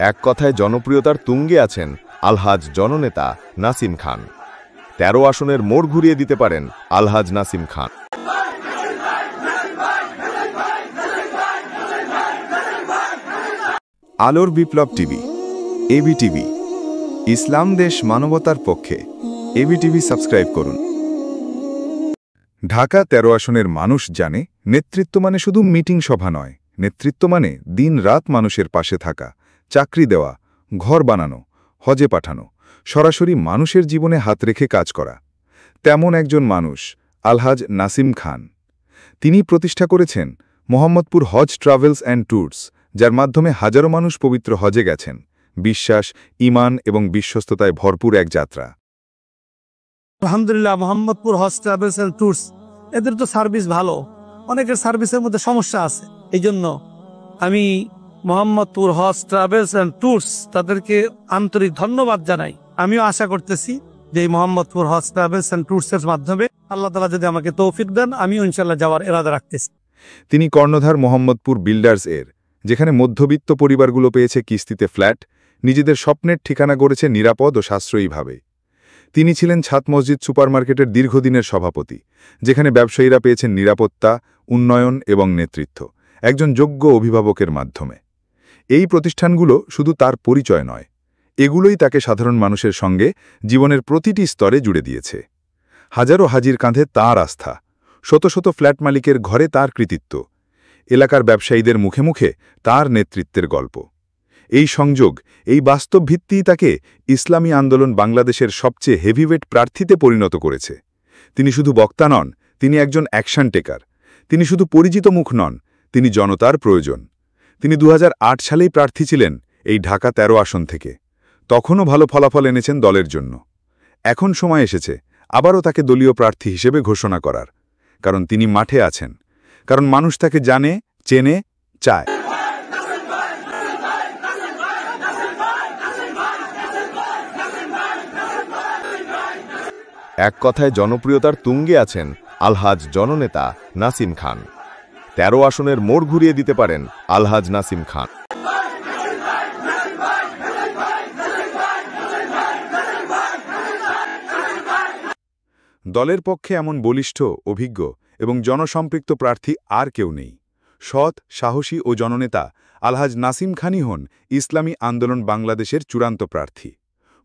এক কথায় জনপ্রিয়তার তুঙ্গে আছেন আলহাজ জননেতা নাসিম খান। ১৩ আসনের মোড় ঘুরিয়ে দিতে পারেন আলহাজ নাসিম খান। আলোর বিপ্লব টিভি, এবি টিভি, ইসলাম দেশ মানবতার পক্ষে। এবি টিভি সাবস্ক্রাইব করুন। ঢাকা ১৩ আসনের মানুষ জানে, নেতৃত্ব মানে শুধু মিটিং সভা নয়। নেতৃত্ব মানে দিন রাত মানুষের পাশে থাকা, চাকরি দেওয়া, ঘর বানানো, হজে পাঠানো, সরাসরি মানুষের জীবনে হাত রেখে কাজ করা। তেমন একজন মানুষ আলহাজ নাসিম খান। তিনি প্রতিষ্ঠা করেছেন মোহাম্মদপুর হজ ট্রাভেলস অ্যান্ড ট্যুরস, যার মাধ্যমে হাজারো মানুষ পবিত্র হজে গেছেন। বিশ্বাস, ঈমান এবং বিশ্বস্ততায় ভরপুর এক যাত্রা। আলহামদুলিল্লাহ, মোহাম্মদপুর হজ ট্রাভেলস এন্ড ট্যুরস, এদের তো সার্ভিস ভালো। অনেকের সার্ভিসের মধ্যে সমস্যা আছে, এই জন্য আমি মোহাম্মদপুর হজ ট্রাভেলস এন্ড ট্যুরস তাদেরকে আন্তরিক ধন্যবাদ জানাই। আমিও আশা করতেছি যে এই মোহাম্মদপুর হজ ট্রাভেলস এন্ড ট্যুরস এর মাধ্যমে আল্লাহ তাআলা যদি আমাকে তৌফিক দেন, আমিও ইনশাআল্লাহ যাওয়ার ইরাদা রাখতেছি। তিনি কর্ণধার মোহাম্মদপুর বিল্ডার্স এর, যেখানে মধ্যবিত্ত পরিবারগুলো পেয়েছে কিস্তিতে ফ্ল্যাট, নিজেদের স্বপ্নের ঠিকানা গড়েছে নিরাপদ ও সাশ্রয়ীভাবে। তিনি ছিলেন ছাদ মসজিদ সুপারমার্কেটের দীর্ঘদিনের সভাপতি, যেখানে ব্যবসায়ীরা পেয়েছেন নিরাপত্তা, উন্নয়ন এবং নেতৃত্ব একজন যোগ্য অভিভাবকের মাধ্যমে। এই প্রতিষ্ঠানগুলো শুধু তার পরিচয় নয়, এগুলোই তাকে সাধারণ মানুষের সঙ্গে জীবনের প্রতিটি স্তরে জুড়ে দিয়েছে। হাজারো হাজির কাঁধে তাঁর আস্থা, শত শত ফ্ল্যাট মালিকের ঘরে তার কৃতিত্ব, এলাকার ব্যবসায়ীদের মুখে মুখে তার নেতৃত্বের গল্প। এই সংযোগ, এই বাস্তব ভিত্তিই তাকে ইসলামী আন্দোলন বাংলাদেশের সবচেয়ে হেভিওয়েট প্রার্থীতে পরিণত করেছে। তিনি শুধু বক্তা নন, তিনি একজন অ্যাকশন টেকার। তিনি শুধু পরিচিত মুখ নন, তিনি জনতার প্রয়োজন। তিনি ২০০৮ সালেই প্রার্থী ছিলেন এই ঢাকা ১৩ আসন থেকে। তখনও ভালো ফলাফল এনেছেন দলের জন্য। এখন সময় এসেছে আবারও তাকে দলীয় প্রার্থী হিসেবে ঘোষণা করার, কারণ তিনি মাঠে আছেন, কারণ মানুষ তাকে জানে, চেনে, চায়। এক কথায় জনপ্রিয়তার তুঙ্গে আছেন আলহাজ জননেতা নাসিম খান। ১৩ আসনের মোড় ঘুরিয়ে দিতে পারেন আলহাজ নাসিম খান। দলের পক্ষে এমন বলিষ্ঠ, অভিজ্ঞ এবং জনসম্পৃক্ত প্রার্থী আর কেউ নেই। সৎ, সাহসী ও জননেতা আলহাজ নাসিম খানই হন ইসলামী আন্দোলন বাংলাদেশের চূড়ান্ত প্রার্থী।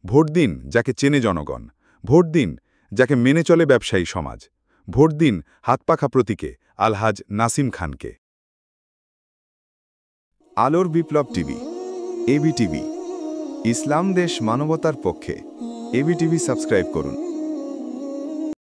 ভোট দিন যাকে চেনে জনগণ, ভোট দিন যাকে মেনে চলে ব্যবসায়ী সমাজ, ভোট দিন হাতপাখা প্রতীকে আলহাজ নাসিম খানকে। আলোর বিপ্লব টিভি, এবি টিভি, ইসলাম দেশ মানবতার পক্ষে। এবি টিভি সাবস্ক্রাইব করুন।